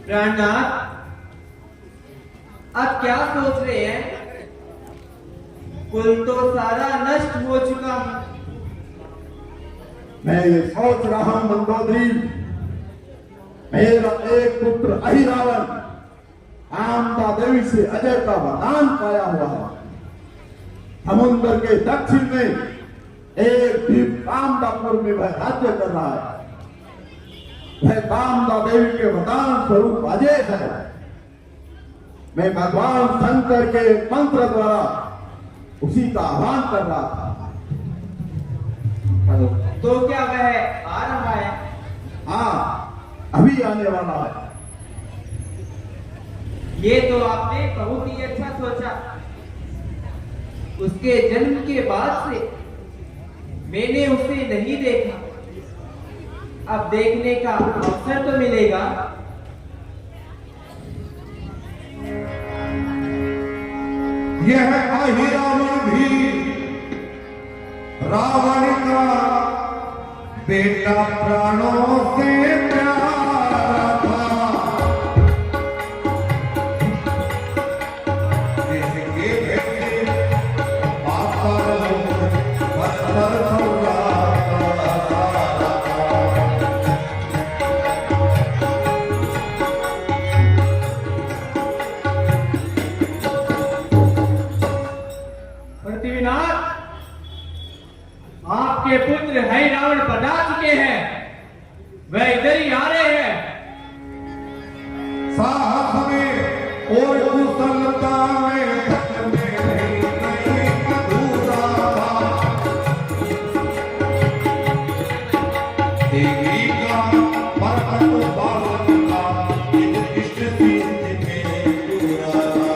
प्राणनाथ, आप क्या सोच रहे हैं? कुल तो सारा नष्ट हो चुका है। मैं ये सोच रहा हूं मंदोदरी, मेरा एक पुत्र अहिरावण कामदा देवी से अजय का वरदान पाया हुआ है। समुद्र के दक्षिण में एक द्वीप कामदापुर में वह राज्य कर रहा है। वह कामदा देवी के वरदान स्वरूप अजय है। मैं भगवान शंकर के मंत्र द्वारा उसी का आह्वान कर रहा था। तो क्या वह आ रहा है? हाँ, अभी आने वाला है। ये तो आपने बहुत ही अच्छा सोचा। उसके जन्म के बाद से मैंने उसे नहीं देखा। अब देखने का अवसर तो मिलेगा। यह अहिरावण भी रावण का बेटा प्राणों से प्यारा था, जिसके बेटे पाताल पत्थर पृथ्वीनाथ, आपके पुत्र है रावण पधार चुके हैं। वह इधर ही आ रहे हैं। साहस में और कुशलता में नहीं अधूरा था। देवी का परम बालन का इष्ट सिद्ध में पूरा था।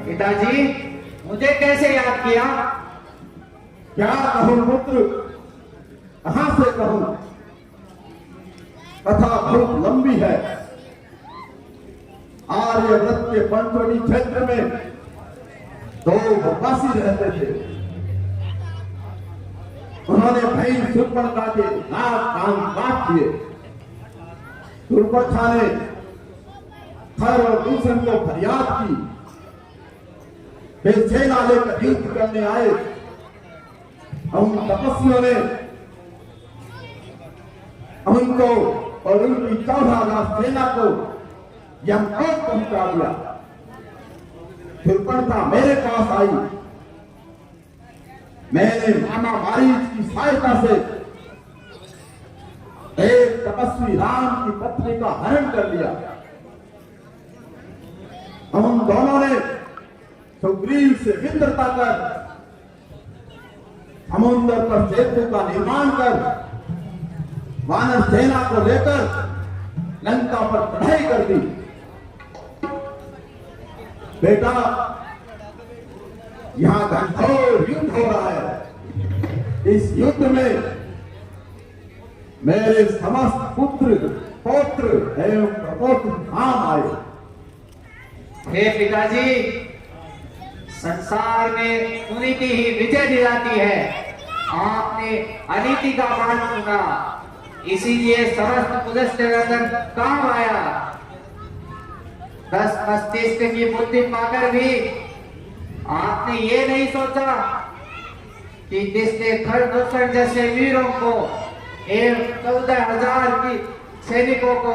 पिताजी, मुझे कैसे याद किया? क्या कहूं पुत्र, कहां से कहूं? कथा बहुत लंबी है। आर्यव्रत के पंचवटी क्षेत्र में दो वनवासी रहते थे। उन्होंने भाई शूर्पणखा के नाक कान काट दिए। शूर्पणखा ने खर और दूषण को फरियाद की। वे सेना लेकर युद्ध करने आए। उन तपस्वियों ने उनको और उनकी 14,000 सेना को यमलोक पहुंचा दिया। शूर्पणखा मेरे पास आई। मैंने मामा मारीच की सहायता से एक तपस्वी राम की पत्नी का हरण कर लिया। हम दोनों ने सुग्रीव से मित्रता कर समुद्र पर सेतु का निर्माण कर वानर सेना को लेकर लंका पर चढ़ाई कर दी। बेटा, यहां घनघोर युद्ध हो रहा है। इस युद्ध में मेरे समस्त पुत्र पौत्र एवं प्रपौत्र काम आए। हे पिताजी, संसार में कुनीति ही विजय दिलाती है। आपने अनीति का मार्ग चुना, इसीलिए समस्त पुदस्त्यनंदन काम आया। 10 मस्तिष्क की बुद्धि पाकर भी आपने ये नहीं सोचा कि जिसने खरदूषण जैसे वीरों को एवं 14,000 की सैनिकों को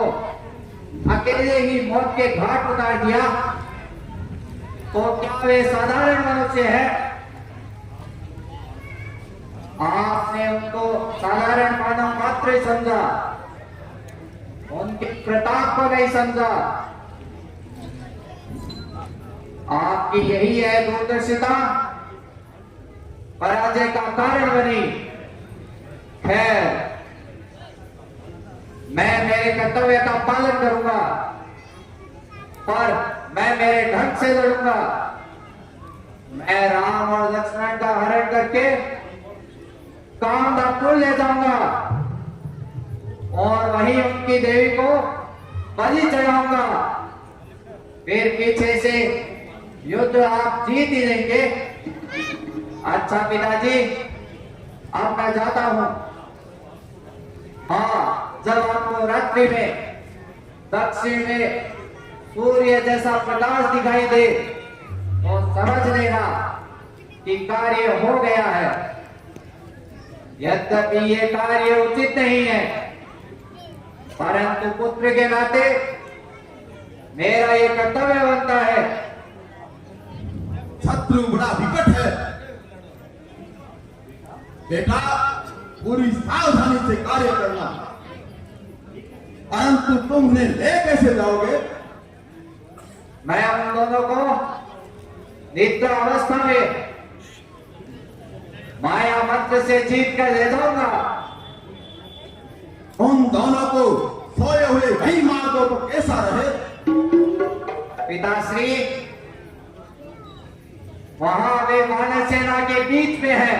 अकेले ही मौत के घाट उतार दिया, तो क्या वे साधारण मनुष्य है? आपने उनको साधारण मानव मात्र ही समझा, उनके प्रताप को नहीं समझा। आपकी यही है दूरदर्शिता, पराजय का कारण बनी। खैर, मैं मेरे कर्तव्य का पालन करूंगा, पर मैं मेरे ढंग से लड़ूंगा। मैं राम और लक्ष्मण का हरण करके कामदापुर ले जाऊंगा और वहीं उनकी देवी को बलि चढ़ाऊंगा। फिर पीछे से युद्ध आप जीत ही लेंगे। अच्छा पिताजी, अब मैं जाता हूं। हाँ, जब आपको रात्रि में दक्षिण में सूर्य जैसा प्रकाश दिखाई दे तो समझ लेना कि कार्य हो गया है। यद्यपि ये कार्य उचित नहीं है, परंतु पुत्र के नाते मेरा ये कर्तव्य बनता है। शत्रु बड़ा विकट है। बेटा, पूरी सावधानी से कार्य करना, परंतु तुम उन्हें ले कैसे जाओगे? मैं उन दोनों को निद्रा अवस्था में माया मंत्र से जीत कर ले जाऊंगा। उन दोनों को सोए हुए कहीं मार दो तो कैसा रहे? पिताश्री, वहां वे वानर सेना के बीच में है।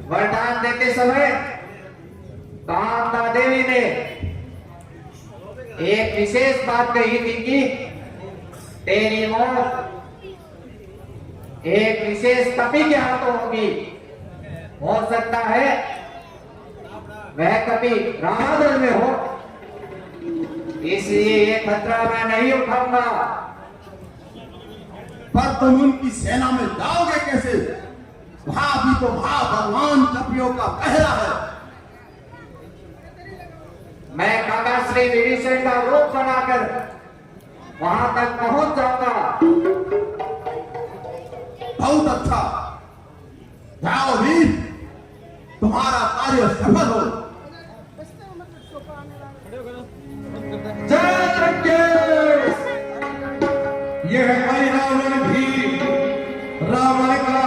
वरदान देते समय कामदा देवी ने एक विशेष बात कही थी कि तेरी मौत एक विशेष कपि के हाथों होगी। हो सकता है वह कपि रामादल में हो, इसलिए ये खतरा मैं नहीं उठाऊंगा। पर तुम उनकी सेना में जाओगे कैसे? वहां भी तो महाभगवान कपियों का पहरा है। मैं काका श्री विभीषण का रूप बनाकर वहां तक पहुंच जाऊंगा। बहुत अच्छा, जाओ वीर, तुम्हारा कार्य सफल हो। जय लंकेश। यह है रावण भी रावण का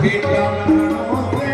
बेटा लखनऊ से।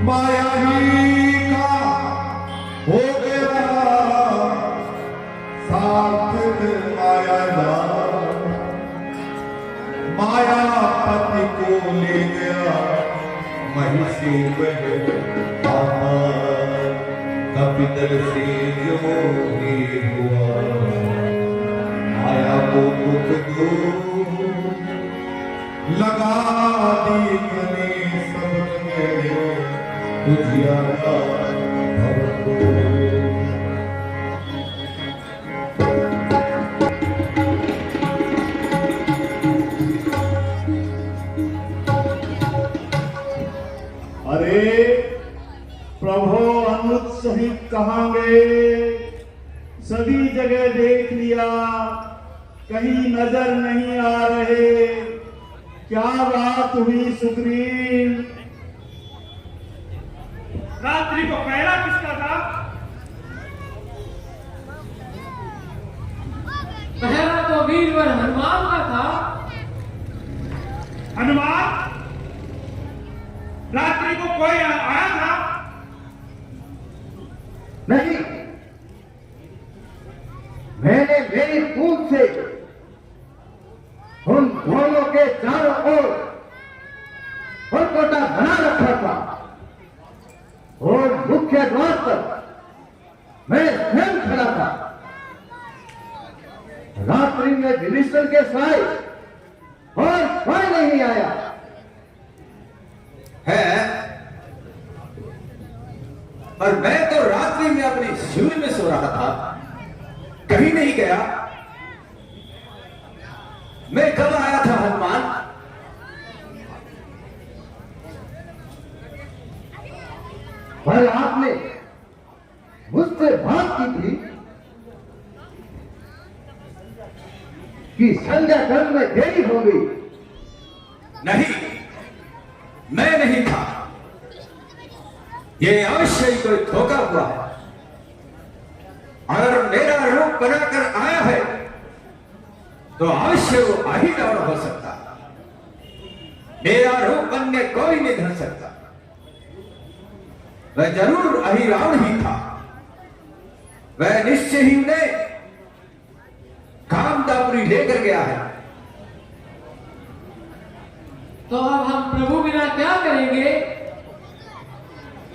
माया ही का हो गया साथ माया जाल। माया पति को ले गया महिषी वह कपितल से जो ही हुआ। माया को दुख दो लगा दी कने सब में उजियारा भव। अरे प्रभु अनुज सहित कहाँ गए? सभी जगह देख लिया, कहीं नजर नहीं आ रहे। क्या बात हुई सुग्रीव? रात्रि को पहरा किसका था? पहरा तो वीरवर हनुमान का था। हनुमान? रात्रि को कोई आया था? नहीं, मैंने मेरी कूद से उन घोड़ों के चारों ओर परकोटा बना रखा था और मुख्य द्वार पर मैं स्वयं खड़ा था। रात्रि में विभीषण के साय और कोई नहीं आया है। और मैं तो रात्रि में अपनी शिविर में सो रहा था, कहीं नहीं गया। मैं कब आया था हनुमान? पर आपने मुझसे बात की थी कि संध्या करने में देरी हो गई। नहीं, मैं नहीं था। ये अवश्य ही कोई धोखा हुआ है। अगर मेरा रूप बनाकर आया है तो अवश्य वो अही रावण हो सकता। मेरा रूप बनने कोई नहीं धर सकता। वह जरूर अही रावण ही था। वह निश्चय ही उन्हें कामदापुरी लेकर गया है। तो अब हम प्रभु बिना क्या करेंगे?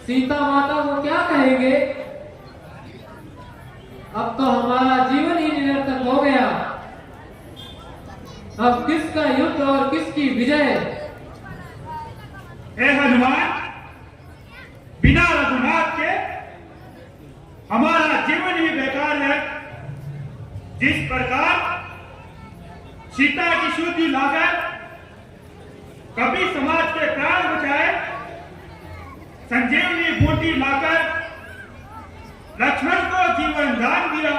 सीता माता को क्या कहेंगे? अब तो हमारा जीवन ही निरर्थक हो गया। अब किसका युद्ध और किसकी विजय? हे हनुमान, बिना रघुनाथ के हमारा जीवन ही बेकार है। जिस प्रकार सीता की शुद्धि लाकर कभी समाज के प्राण बचाए, संजीवनी बूटी लाकर लक्ष्मण को जीवन दान दिया,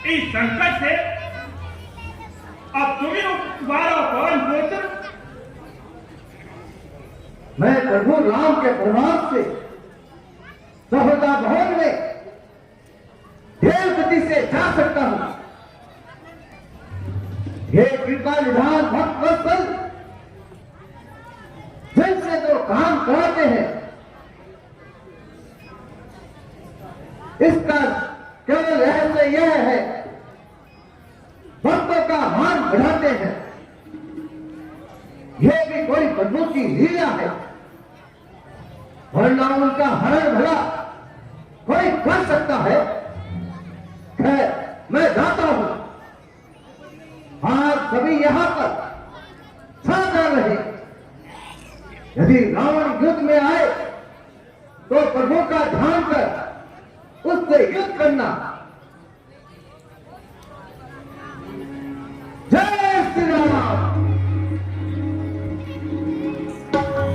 इस संकट से अब तुम्हें उबारो कौन पुत्र? मैं प्रभु राम के प्रभाव से सहोदा भवन में देव गति से जा सकता हूं। ये कृपा निधान भक्त वत्सल जिनसे तो काम कराते हैं, इसका केवल रहस्य यह है, भक्तों का मान बढ़ाते हैं। यह भी कोई प्रभु की लीला है, वरना उनका हरण भला कोई कर सकता है। खैर, मैं जाता हूं। आज सभी यहां पर सावधान रहे। यदि रावण युद्ध में आए तो प्रभु का ध्यान कर उससे युद्ध करना। जय श्री राम।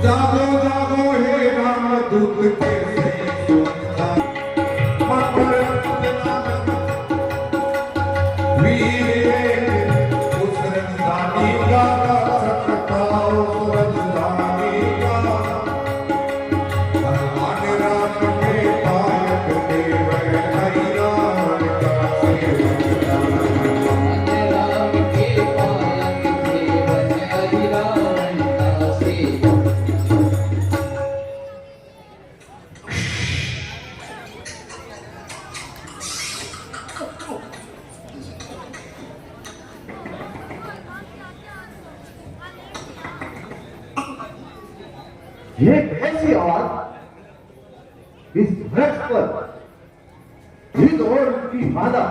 जागो जागो हे राम दूत के ये कैसी आवाज? इस वृक्ष पर जिद और उसकी मादा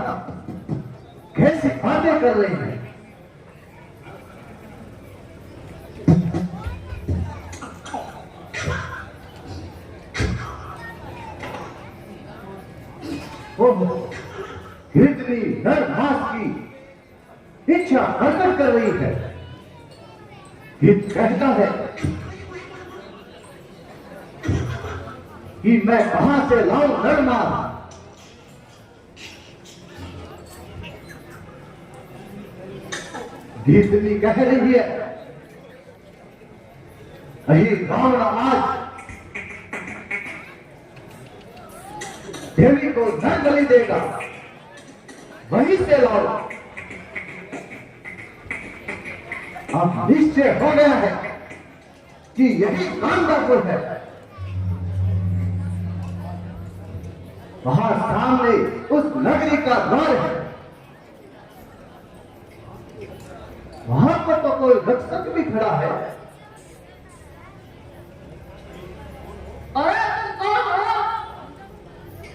कैसी बातें कर रही है? ओहो, इतनी नरघास की इच्छा प्रकट कर रही है। ये कहता है कि मैं कहां से लाऊं नरमार। गीतनी कह रही है, अही रावण आज देवी को न गली देगा, वहीं से लाओ। अब निश्चय हो गया है कि यही कामदापुर है। वहां सामने उस नगरी का द्वार है। वहां पर तो कोई रक्षक भी खड़ा है। अरे तुम कौन हो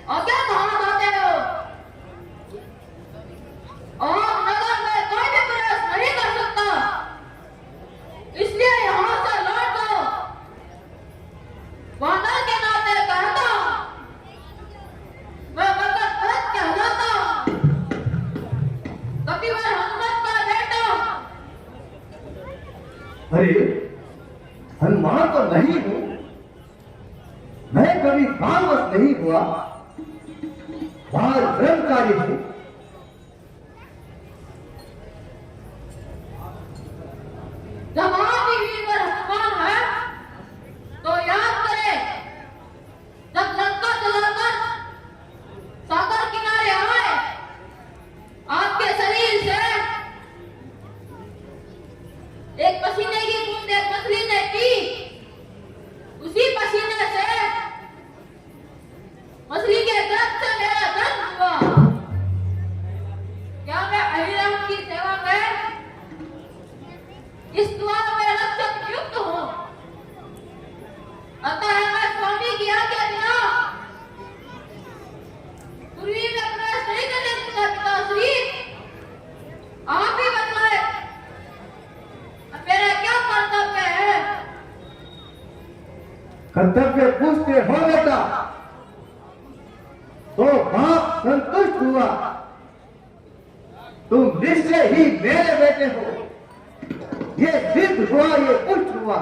और क्या कहना चाहते हो? और नगर में कोई भी प्रवेश नहीं कर सकता, इसलिए यहां से लौट जाओ। वादा के नाते कहता हूं, मैं मकर कहलाता हूं। कपिवर हनुमत का बेटा अरे हनुमान तो नहीं हूं, मैं कभी कामवश नहीं हुआ, बाल ब्रह्मचारी हूं। जब आप ही वीरवर हनुमान है तो याद करें, जब लंका जलाकर सागर किनारे आए, आपके शरीर से एक पसीने की बूंद एक मछली ने पी, उसी पसीने से मछली के गर्भ से मेरा जन्म हुआ। क्या मैं अहिराम की सेवा में इस द्वार में रक्षक नियुक्त हूँ? अतः मैं स्वामी की आज्ञा बिना पूर्वी में प्रवेश नहीं करने दूंगा। पिताश्री, आप ही बताए मेरा क्या कर्तव्य है? कर्तव्य पूछते हो बेटा तो बाप संतुष्ट हुआ, तुम निश्चय ही मेरे बेटे हो। ये सिद्ध हुआ, ये पुष्ट हुआ।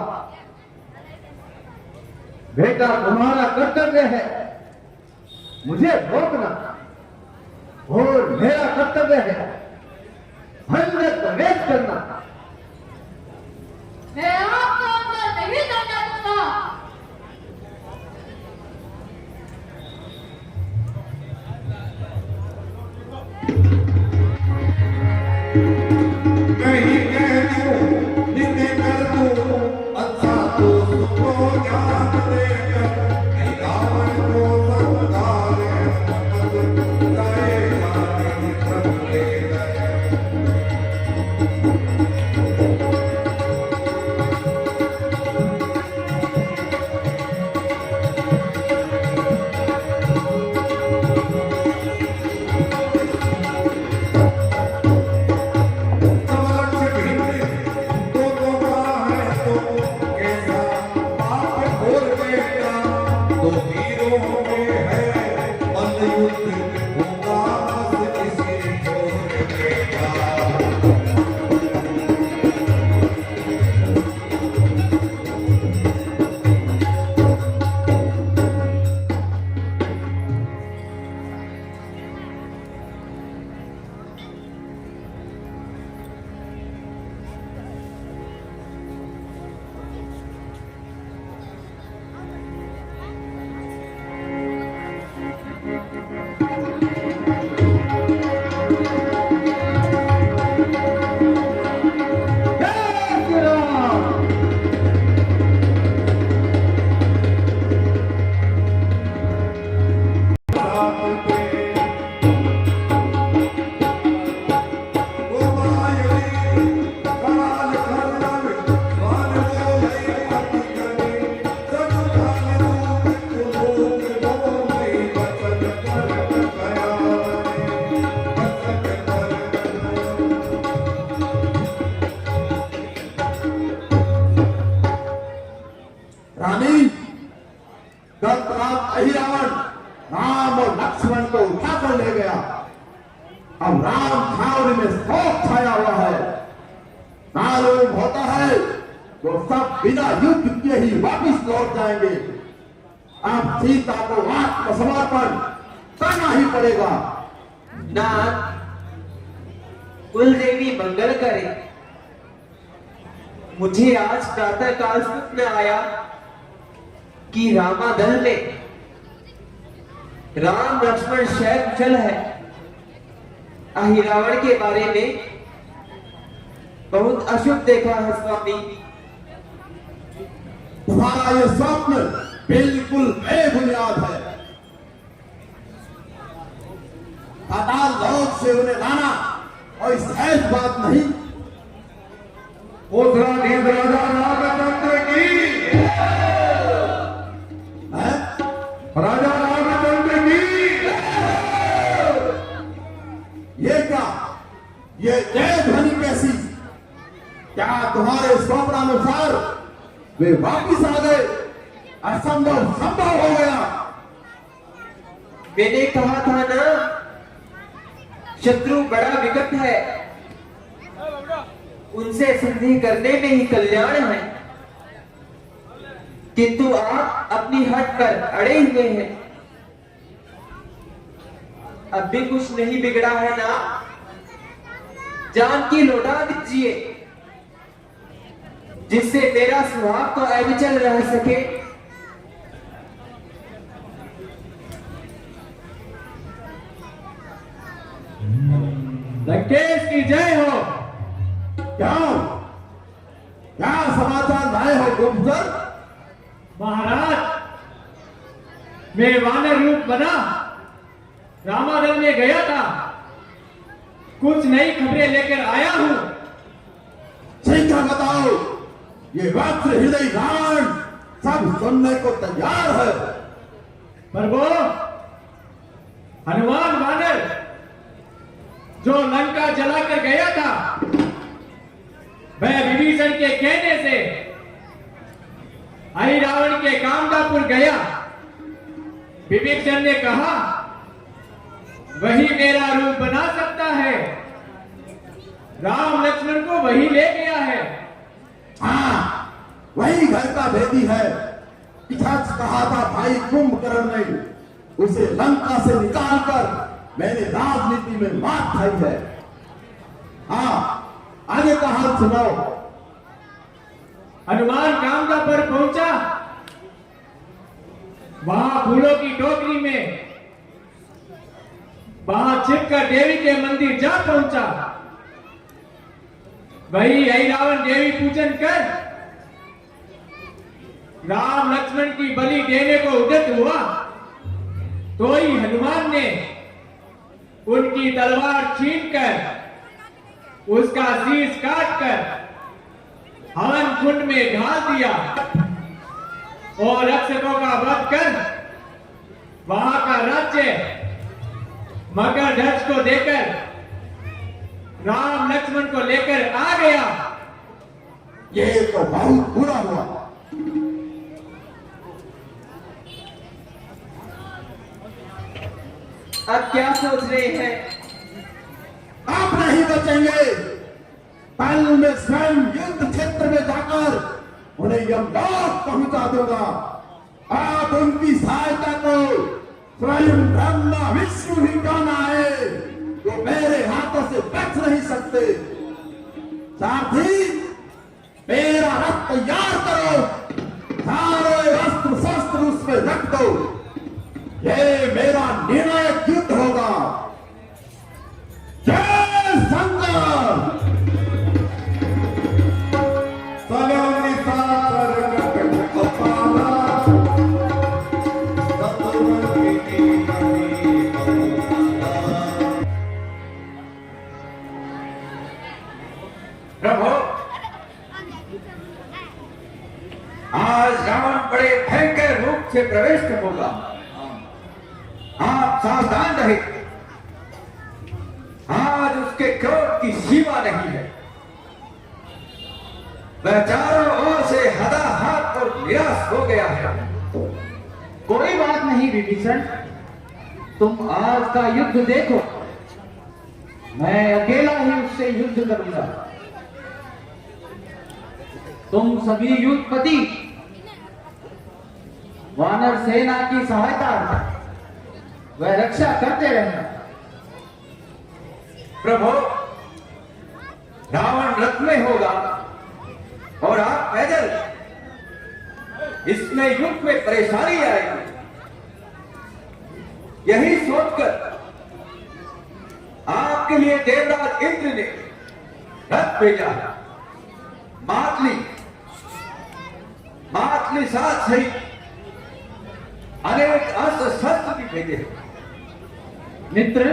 बेटा तुम्हारा कर्तव्य है मुझे रोकना, और मेरा कर्तव्य है अंदर प्रवेश करना। मैं आपको अंदर नहीं जाने दूंगा। मैं ही कह दूं, निंदे कर दूं, अच्छा तो सुनो ज्ञान देकर, नहीं रावण को संगारे, मत जाएगा नहीं बदलेगा। रानी, दत्तराज अहिरावण राम और लक्ष्मण को उठाकर ले गया। अब राम छावनी में शोक छाया हुआ है। मालूम होता है वो सब बिना युद्ध किए ही वापिस लौट जाएंगे। अब सीता को आत्मसमर्पण करना ही पड़ेगा। नाथ, कुलदेवी मंगल करे। मुझे आज प्रातः काल स्वप्न आया कि रामादल में राम लक्ष्मण शैव चल है। अहिरावण के बारे में बहुत अशुभ देखा है स्वामी। तुम्हारा ये स्वप्न बिल्कुल बेबुनियाद है। पाताल लोक से उन्हें लाना और सहज बात नहीं। उत्तराधीश राजा रामचंद्र की, है? राजा रामचंद्र की। ये क्या, ये जय ध्वनि कैसी? क्या तुम्हारे स्वप्नानुसार वे वापिस आ गए? असंभव संभव हो गया। मैंने कहा था ना, शत्रु बड़ा विकट है। उनसे संधि करने में ही कल्याण है, किंतु आप अपनी हट पर अड़े हुए हैं। अब भी कुछ नहीं बिगड़ा है ना? जानकी लौटा दीजिए, जिससे मेरा स्वभाव तो अविचल रह सके। लंकेश की जय हो। क्या क्या समाचार लाए हो गुप्तधर? महाराज, मैं वानर रूप बना रामादल में गया था, कुछ नई खबरें लेकर आया हूं। ठीक है, बताओ। ये वज्र हृदय रावण सब सुनने को तैयार है। प्रभु, हनुमान वानर जो लंका जलाकर गया था, वह विभीषण के कहने से आई रावण के कामदापुर गया। विभीषण ने कहा वही मेरा रूप बना सकता है। राम लक्ष्मण को वही ले गया है। हाँ, वही घर का भेदी है। सच कहा था भाई कुंभकर्ण ने, उसे लंका से निकालकर मैंने राजनीति में मात खाई है। हाँ, आगे का हाल सुनाओ। हनुमान कामदा पर पहुंचा, वहां फूलों की टोकरी में वहां छिपकर देवी के मंदिर जा पहुंचा। वही आई रावण देवी पूजन कर राम लक्ष्मण की बलि देने को उद्यत हुआ, तो ही हनुमान ने उनकी तलवार छीनकर उसका शीश काटकर हवन कुंड में ढाल दिया और रक्षकों का वध कर वहां का राज्य मगर ध्वज को देकर राम लक्ष्मण को लेकर आ गया। ये तो बहुत बुरा हुआ। अब क्या सोच रहे हैं? आप नहीं बचेंगे। पल में स्वयं युद्ध क्षेत्र में जाकर उन्हें यमलोक पहुंचा दूंगा। आप उनकी सहायता को स्वयं ब्रह्मा विष्णु ही जाना है, जो मेरे हाथों से बच नहीं सकते। साथी, मेरा रथ तैयार करो, सारे अस्त्र शस्त्र उसमें रख दो। ये मेरा निर्णायक युद्ध होगा। जय शंकर। सलोनी सागर गगन अपारा, सतुवन की कमी बहुता। प्रभु, आज रावण बड़े भयंकर रूप से प्रविष्ट होगा। आप सावधान रहे। आज उसके क्रोध की सीमा नहीं है। वह चारों ओर से हदाहात और निराश हो गया है। कोई बात नहीं विभीषण, तुम आज का युद्ध देखो, मैं अकेला ही उससे युद्ध करूंगा। तुम सभी युद्धपति वानर सेना की सहायता वह रक्षा करते रहना। प्रभु, रावण रथ में होगा और आप पैदल, इसमें युद्ध में परेशानी आएगी। यही सोचकर आपके लिए देवराज इंद्र ने रथ भेजा। मातली साथ सहित अनेक अस्त्र शस्त्र भी भेजे। मित्र,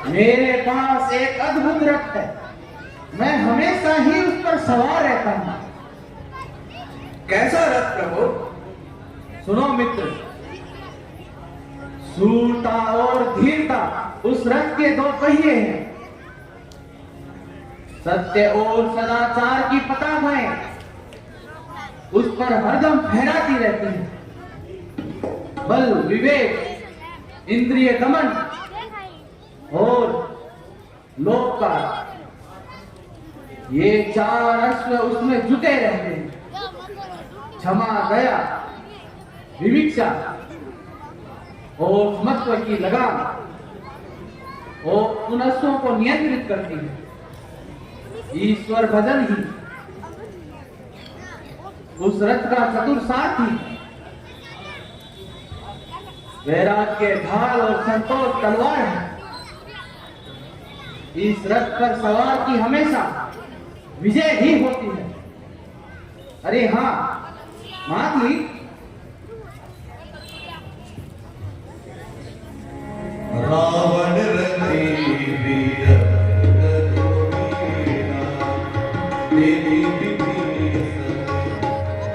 मेरे पास एक अद्भुत रथ है, मैं हमेशा ही उस पर सवार रहता हूं। कैसा रथ प्रभु? सुनो मित्र, शूरता और धीरता उस रथ के दो पहिए हैं। सत्य और सदाचार की पताकाएं उस पर हरदम फहराती रहती हैं। बल, विवेक, इंद्रिय दमन और लोक का ये 4 अश्व उसमें जुटे रहते हैं। क्षमा, दया, विविक्षा और महत्व की लगाम और उन अश्वों को नियंत्रित करती है। ईश्वर भजन ही उस रथ का चतुर सारथी। वैराग के ढाल और संतोष तलवार है। इस रथ पर सवार की हमेशा विजय ही होती है। अरे हाँ मातली, रावण रथी वीर देवी विभीषण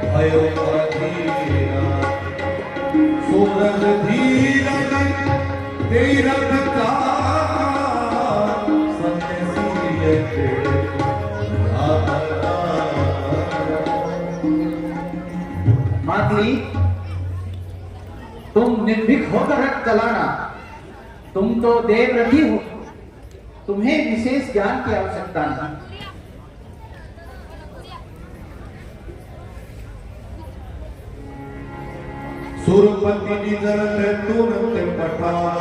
भयो अधीरा सूरज धीरज तीरथ मातली, तुम निर्भीक होकर रथ चलाना। तुम तो देवरथी हो, तुम्हें विशेष ज्ञान की आवश्यकता नहीं। सुरपति निजर तुरंत पठावा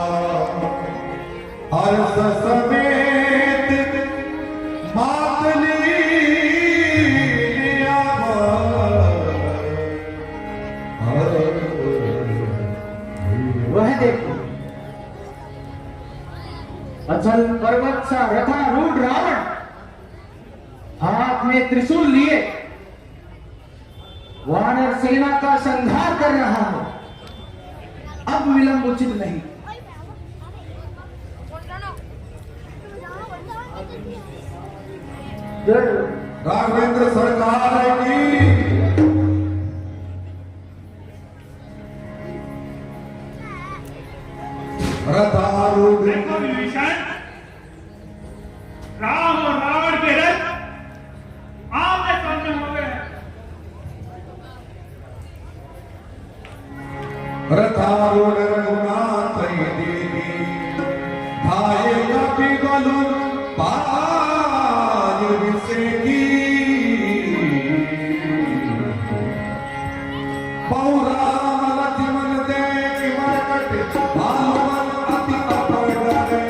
हर्ष समेत मातली वह देखो, अचल पर्वत सा रथारूढ़ रावण हाथ में त्रिशूल लिए वानर सेना का संहार कर रहा है। अब विलंब उचित नहीं। राघवेंद्र सरकार की रथारूढ़। देखो विभीषण, राम और रावण के रथ आमने सामने हो गए हैं। रथारूढ़ रघुनाथ देवी धाये कपि बलु पाज विषेकी पौरा लक्ष्मण देव मरकट भालवन अति अपर डरे।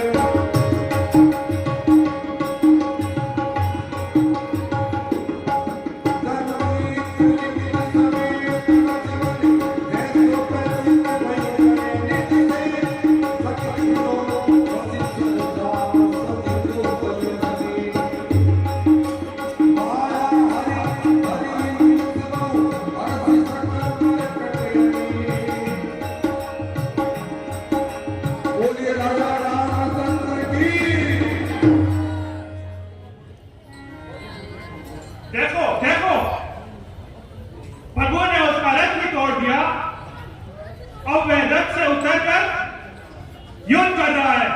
देखो देखो, प्रभु ने उसका रथ भी तोड़ दिया। अब वह रथ से उतरकर युद्ध कर रहा है।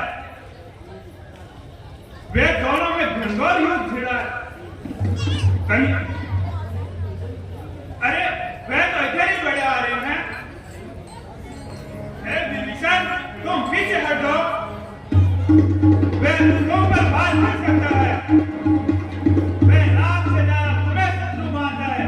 वे दोनों में घनघोर युद्ध छिड़ा है। अरे वे तो इधर ही बड़े आ रहे हैं। हे विभीषण, तुम पीछे हटो। वे तुम पर बात कर सकता है। वे राम से ज्यादा तुम्हें शत्रु मानता है।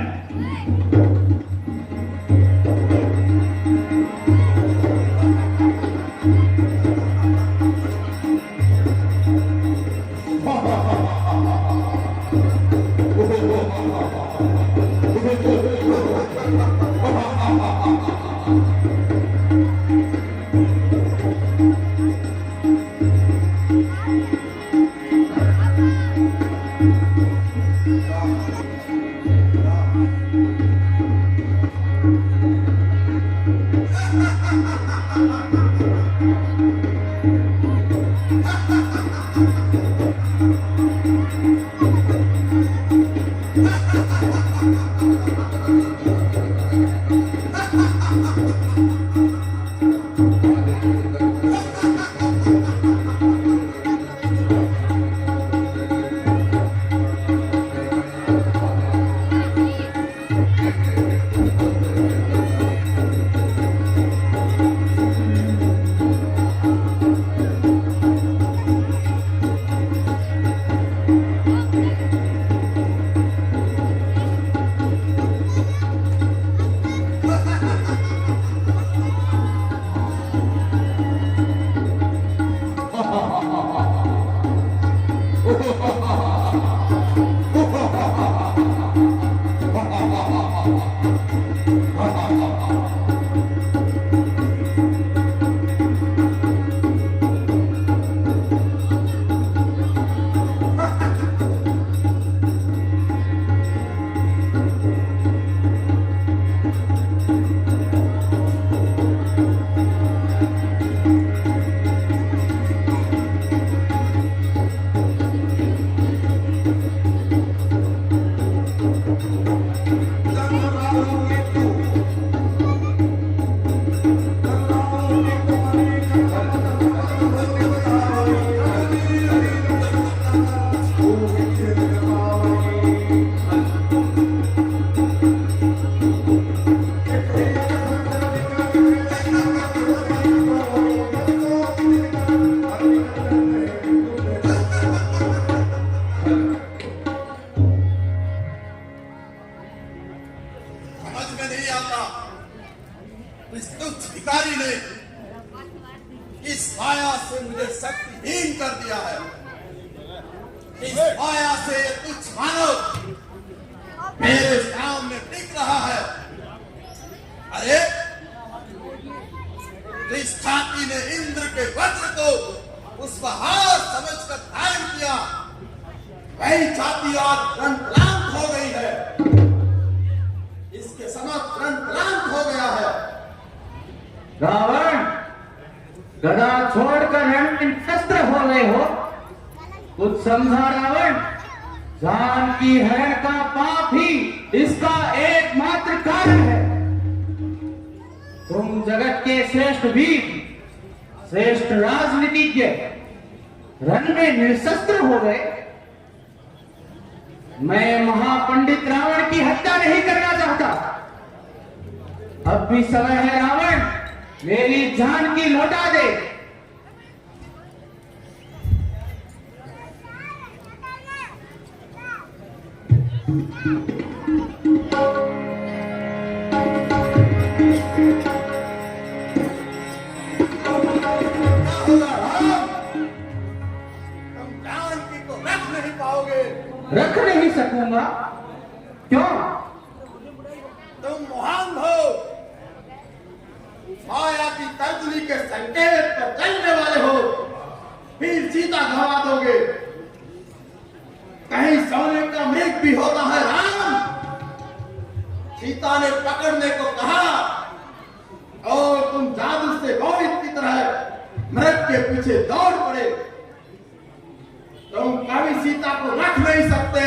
माया से तुच्छ मानव मेरे सामने टिक रहा है। अरे जिस छाती ने इंद्र के वज्र को पुष्पहार समझकर धारण किया, वही छाती आज रंगलांत हो गई है। इसके समक्ष रंगलांत हो गया है। रावण, गदा छोड़कर रण शस्त्र हो गए हो। कुछ समझा रावण? जानकी हरण का पाप ही इसका एकमात्र कारण है। तुम जगत के श्रेष्ठ वीर, श्रेष्ठ राजनीतिज्ञ रण में निशस्त्र हो गए। मैं महापंडित रावण की हत्या नहीं करना चाहता। अब भी समय है रावण, मेरी जानकी लौटा दे। तुम जानकी को रख नहीं पाओगे। रख नहीं सकूंगा? क्यों? तुम महान हो, माया की तर्जनी के संकेत पर चलने वाले हो, फिर सीता गवा दोगे। कहीं सोने का मृग भी होता है राम। सीता ने पकड़ने को कहा और तुम जादू से मोहित की तरह मृग के पीछे दौड़ पड़े। तुम कभी सीता को रख नहीं सकते।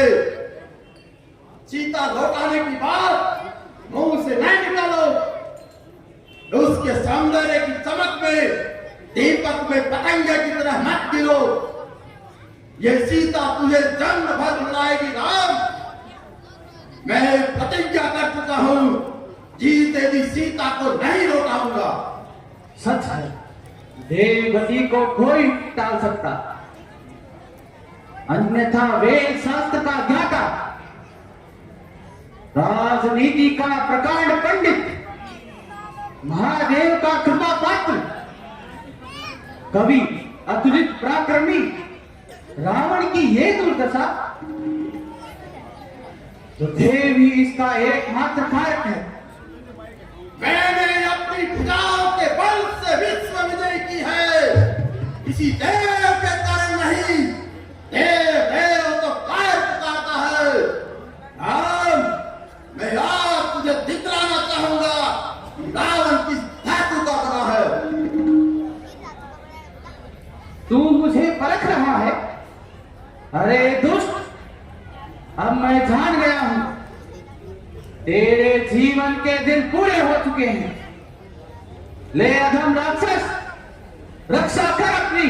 सीता लौटाने की बात मुंह से नहीं निकालो। उसके सौंदर्य की चमक में दीपक में पतंगे की तरह मत गिरो। ये सीता तुझे जन्म भर रुलाएगी राम। मैं प्रतिज्ञा कर चुका हूं, जीते भी सीता को नहीं लौटाऊंगा। सच है, देववती को कोई टाल सकता, अन्यथा वेद शास्त्र का ज्ञाता, राजनीति का प्रकांड पंडित, महादेव का कृपा पात्र, कवि अतुलित पराक्रमी रावण की ये दुर्दशा, तो देव ही इसका एकमात्र कारक है। मैंने अपनी भुजाओं के बल से विश्व विजय की है, किसी देव के कारण नहीं। देव देव तो कार पुकारता है। राम, मैं आज तुझे दिखलाना चाहूंगा रावण किस धातु का बना है। तू मुझे परख रहा है? अरे दुष्ट, अब मैं जान गया हूं, तेरे जीवन के दिन पूरे हो चुके हैं। ले अधम राक्षस, रक्षा कर अपनी।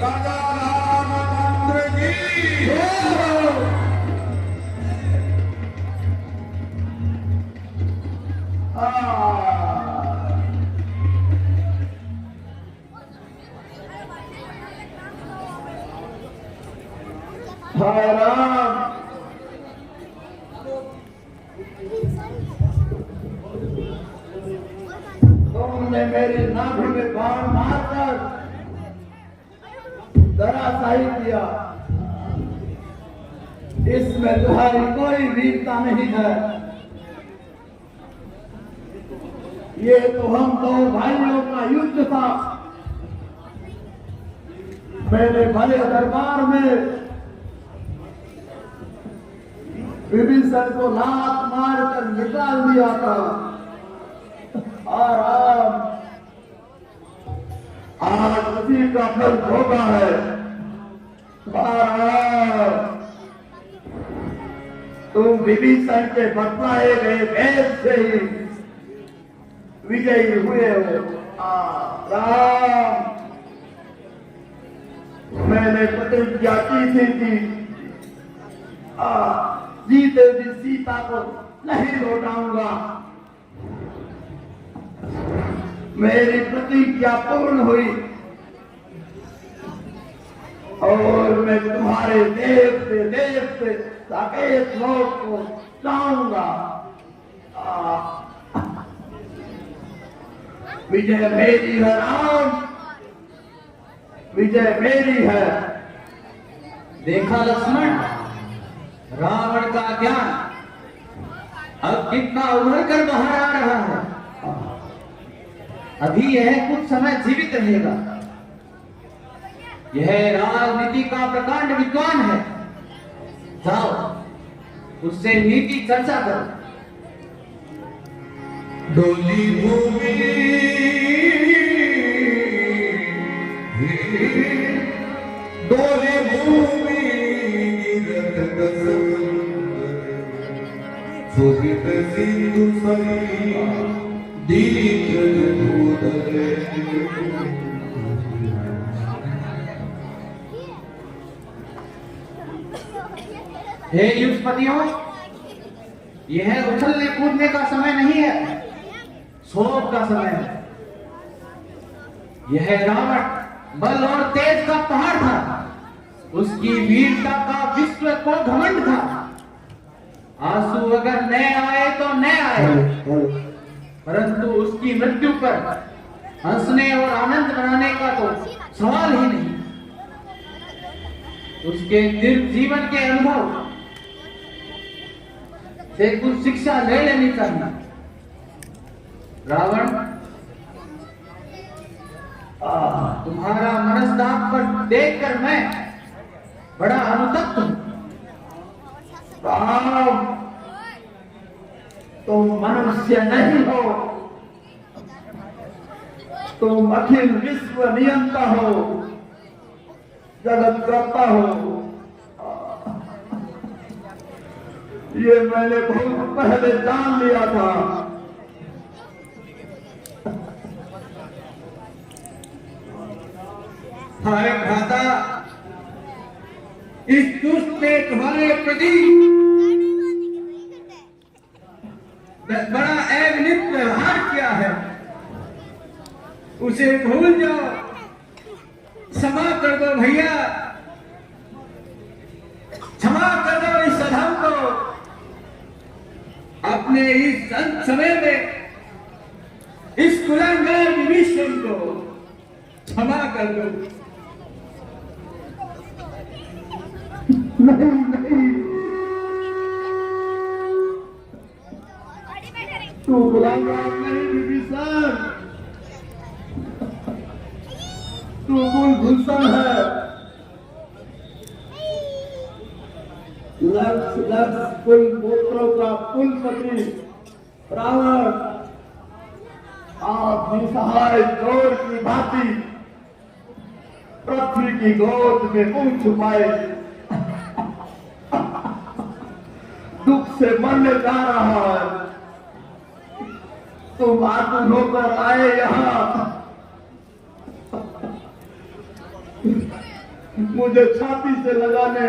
राजा रामचंद्र की हाय राम, तुमने मेरी नाभि में बाण मारकर धराशायी किया। इसमें तुम्हारी कोई वीरता नहीं है। ये तो हम दो भाइयों का युद्ध था। मेरे भले दरबार में विभीषण को लात मारकर निकाल दिया था। और आज उसी का फल भोगा है। और तुम विभीषण के बतलाए गए भेद से ही विजयी हुए हो। राम, मैंने प्रतिज्ञा की थी कि जीते जी सीता को नहीं लौटाऊंगा। मेरी प्रतिज्ञा पूर्ण हुई और मैं तुम्हारे देश से साकेत लोक को जाऊंगा। विजय मेरी है राम, विजय मेरी है। देखा लक्ष्मण, रावण का ज्ञान अब कितना उभर कर बाहर आ रहा है। अभी यह कुछ समय जीवित रहेगा। यह राजनीति का प्रकांड विद्वान है। जाओ उससे नीति चर्चा करो। डोली भूमि डोली भूमि गिरत समुद्र शोभित सिंधु सरी दीप दूधरे। हे युद्धपतियों, यह उछलने कूदने का समय नहीं है, शोक का समय है। यह रावण बल और तेज का पहाड़ था। उसकी वीरता का विश्व को घमंड था। आंसू अगर न आए तो न आए, परंतु उसकी मृत्यु पर हंसने और आनंद मनाने का तो सवाल ही नहीं। उसके दीर्घ जीवन के अनुभव से कुछ शिक्षा ले लेनी चाहिए। रावण, तुम्हारा मनस्ताप पर देखकर मैं बड़ा अनुतप्त हूं। राम, तुम मनुष्य नहीं हो, तुम अखिल विश्व नियंता हो, जगत करता हो। ये मैंने बहुत पहले जान लिया था। हाय भ्राता, इस दुष्ट उसने तुम्हारे प्रति बड़ा अनित व्यवहार किया है, उसे भूल जाओ, क्षमा कर दो भैया, क्षमा कर दो इस अधम को, अपने इस अंत समय में इस कुलांगार विभीषण को क्षमा कर दो। नहीं नहीं, तू बुलाऊंगा नहीं विभीषण, तू कुलभूषण है। लक्ष्य कुल पुत्रों का कुलपति रावण आप निसहाय चोर की भांति पृथ्वी की गोद में मुंह छुपाए दुख से मरने जा रहा है। तुम आतुर होकर आए यहाँ, मुझे छाती से लगाने,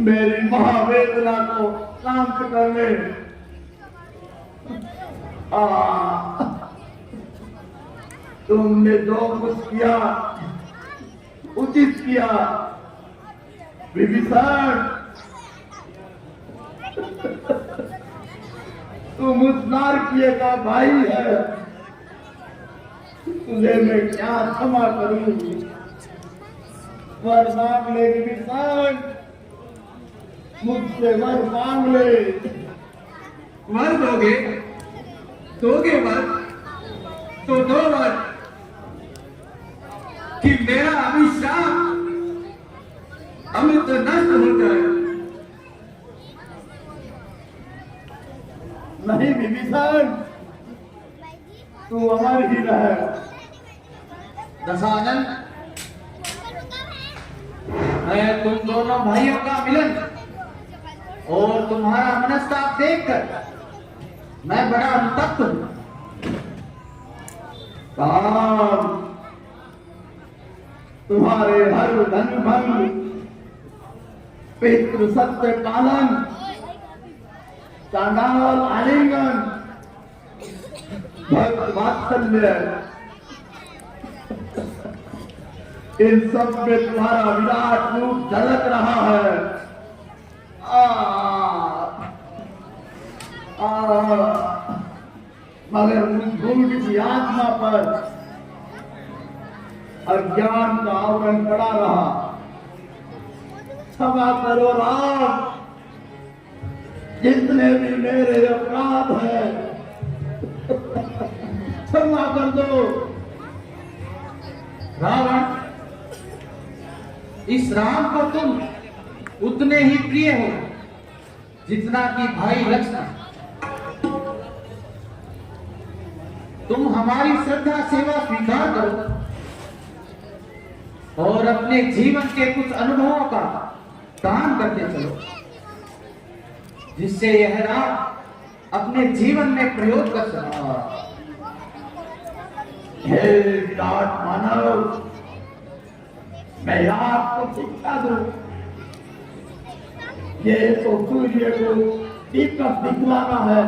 मेरी महावेदना को शांत करने। तुमने जो कुछ किया उचित किया विभीषण। तुम उस नारकीय का भाई है, तुझे मैं क्या क्षमा करूं। वर मांग ले विभीषण, मुझसे वर मांग ले। वर दोगे, दोगे वर तो दो वर कि मेरा अभिशाप अमृत नष्ट हो जाए। नहीं विभीषण, तू अमर ही रहे। दशानन, मैं तुम दोनों भाइयों का मिलन और तुम्हारा मनस्ताप देखकर मैं बड़ा अनुतप्त हूं। काम तुम्हारे हर धन भंग, पितृ सत्य पालन, चांडाल आलिंगन, भक्त वात्सल्य, इन सब में तुम्हारा विराट रूप झलक रहा है। मगर भूल की आत्मा पर अज्ञान का आवरण पड़ा रहा। क्षमा करो राम, जितने भी मेरे अपराध हैं क्षमा कर दो। रावण, इस राम को तुम उतने ही प्रिय हो जितना कि भाई लक्ष्मण। तुम हमारी श्रद्धा सेवा स्वीकार करो और अपने जीवन के कुछ अनुभवों का दान करते चलो, जिससे यह राम अपने जीवन में प्रयोग कर सके। हे विराट मानव, मैं आपको शिक्षा दूं। ये तो सूर्य को दीपक दिखलाना है।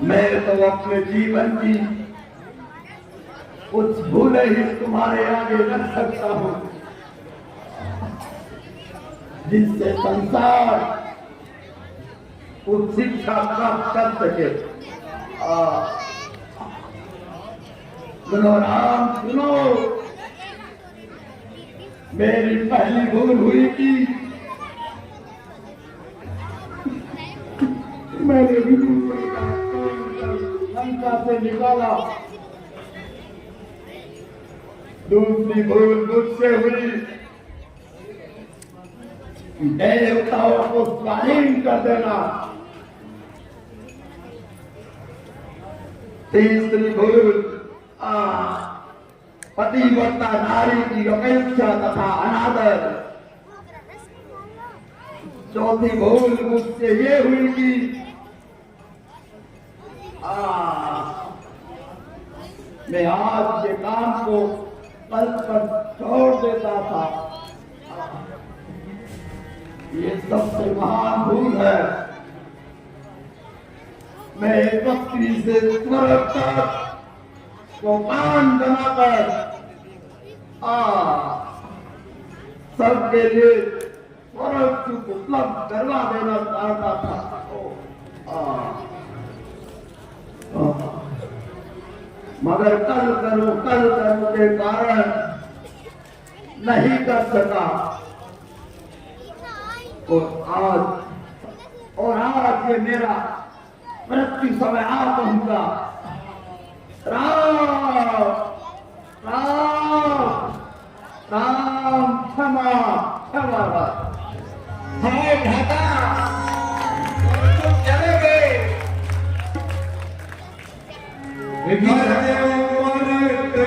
मैं तो अपने जीवन की कुछ भूले ही तुम्हारे आगे रख सकता हूं, जिससे संसार कुछ शिक्षा प्राप्त कर सके। सुनो राम, सुनो, मेरी पहली भूल हुई कि मैंने लंका से निकाला। दूसरी भूल मुझसे हुई देवताओं को स्वाधीन कर देना। तीसरी भूल पतिव्रता नारी की अपेक्षा तथा अनादर। चौथी भूल मुझसे ये हुई कि मैं आज के काम को पल पर छोड़ देता था। ये सबसे महान भूल है। मैं बस्ती से स्वर्ग तक को मान बनाकर सबके लिए स्वर्ग सुख उपलब्ध करवा देना चाहता था। मगर कल करो के कारण नहीं कर सका। और आज ये मेरा मृत्यु समय आ पहुंचा। राम राम राम क्षमा क्षमा। हाय भ्राता, तुम चले गए। मरते मरते